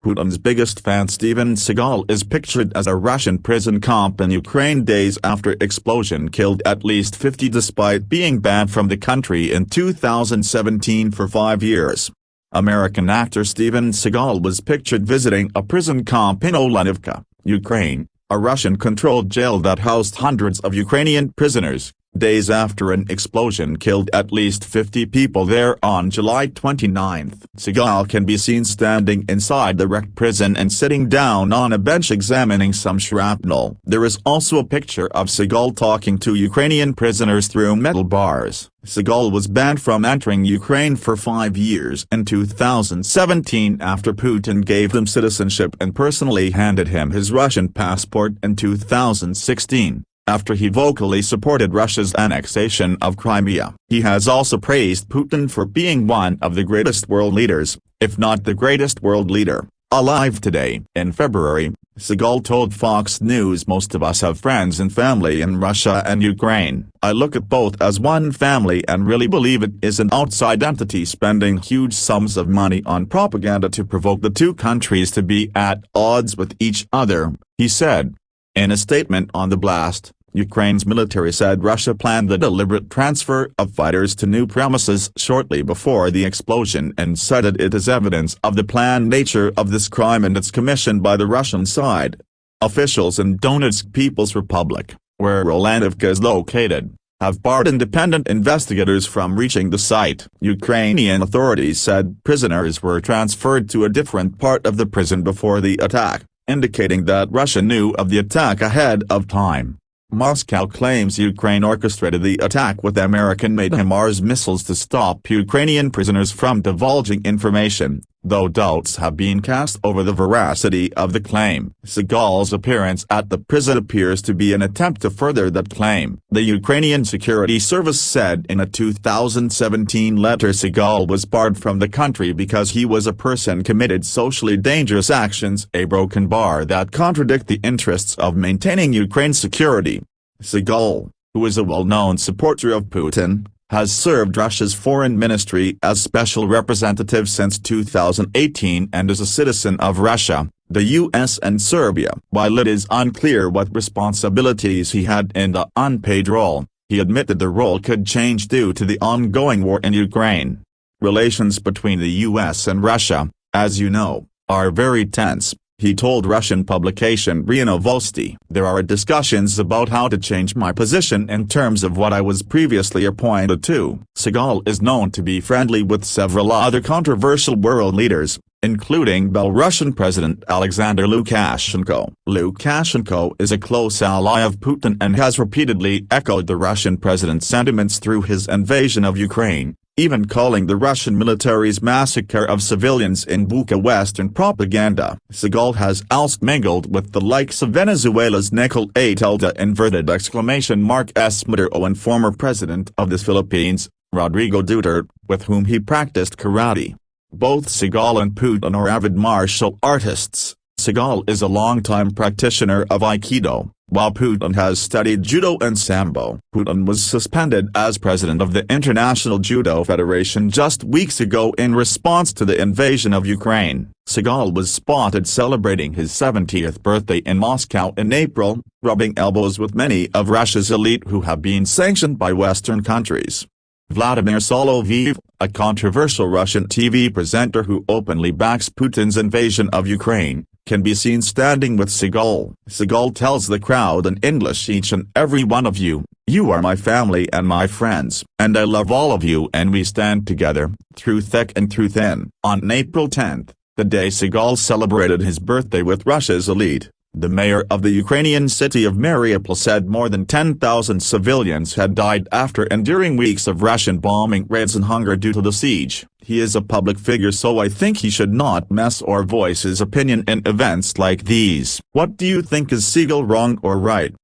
Putin's biggest fan Steven Seagal is pictured as a Russian prison camp in Ukraine days after explosion killed at least 50 despite being banned from the country in 2017 for 5 years. American actor Steven Seagal was pictured visiting a prison camp in Olenivka, Ukraine, a Russian-controlled jail that housed hundreds of Ukrainian prisoners, days after an explosion killed at least 50 people there on July 29. Seagal can be seen standing inside the wrecked prison and sitting down on a bench examining some shrapnel. There is also a picture of Seagal talking to Ukrainian prisoners through metal bars. Seagal was banned from entering Ukraine for 5 years in 2017 after Putin gave him citizenship and personally handed him his Russian passport in 2016. After he vocally supported Russia's annexation of Crimea. He has also praised Putin for being one of the greatest world leaders, if not the greatest world leader, alive today. In February, Seagal told Fox News, "Most of us have friends and family in Russia and Ukraine. I look at both as one family and really believe it is an outside entity spending huge sums of money on propaganda to provoke the two countries to be at odds with each other," he said. In a statement on the blast, Ukraine's military said Russia planned the deliberate transfer of fighters to new premises shortly before the explosion and cited it as evidence of the planned nature of this crime and its commission by the Russian side. Officials in Donetsk People's Republic, where Olenivka is located, have barred independent investigators from reaching the site. Ukrainian authorities said prisoners were transferred to a different part of the prison before the attack, indicating that Russia knew of the attack ahead of time. Moscow claims Ukraine orchestrated the attack with American-made HIMARS missiles to stop Ukrainian prisoners from divulging information, though doubts have been cast over the veracity of the claim. Seagal's appearance at the prison appears to be an attempt to further that claim. The Ukrainian Security Service said in a 2017 letter Seagal was barred from the country because he was a person committed socially dangerous actions, a broken bar that contradict the interests of maintaining Ukraine's security. Seagal, who is a well-known supporter of Putin, has served Russia's foreign ministry as special representative since 2018 and is a citizen of Russia, the US and Serbia. While it is unclear what responsibilities he had in the unpaid role, he admitted the role could change due to the ongoing war in Ukraine. Relations between the US and Russia, as you know, are very tense, he told Russian publication RIA Novosti. There are discussions about how to change my position in terms of what I was previously appointed to. Seagal is known to be friendly with several other controversial world leaders, including Belarusian President Alexander Lukashenko. Lukashenko is a close ally of Putin and has repeatedly echoed the Russian president's sentiments through his invasion of Ukraine, even calling the Russian military's massacre of civilians in Bucha Western propaganda. Seagal has also mingled with the likes of Venezuela's Nicol A. S. Maduro and former president of the Philippines, Rodrigo Duterte, with whom he practiced karate. Both Seagal and Putin are avid martial artists. Seagal is a longtime practitioner of Aikido, while Putin has studied Judo and Sambo. Putin was suspended as president of the International Judo Federation just weeks ago in response to the invasion of Ukraine. Seagal was spotted celebrating his 70th birthday in Moscow in April, rubbing elbows with many of Russia's elite who have been sanctioned by Western countries. Vladimir Soloviev, a controversial Russian TV presenter who openly backs Putin's invasion of Ukraine, can be seen standing with Seagal. Seagal tells the crowd in English, "Each and every one of you, you are my family and my friends, and I love all of you and we stand together, through thick and through thin." On April 10, the day Seagal celebrated his birthday with Russia's elite, the mayor of the Ukrainian city of Mariupol said more than 10,000 civilians had died after enduring weeks of Russian bombing raids and hunger due to the siege. "He is a public figure, so I think he should not mess or voice his opinion in events like these." What do you think, is Seagal wrong or right?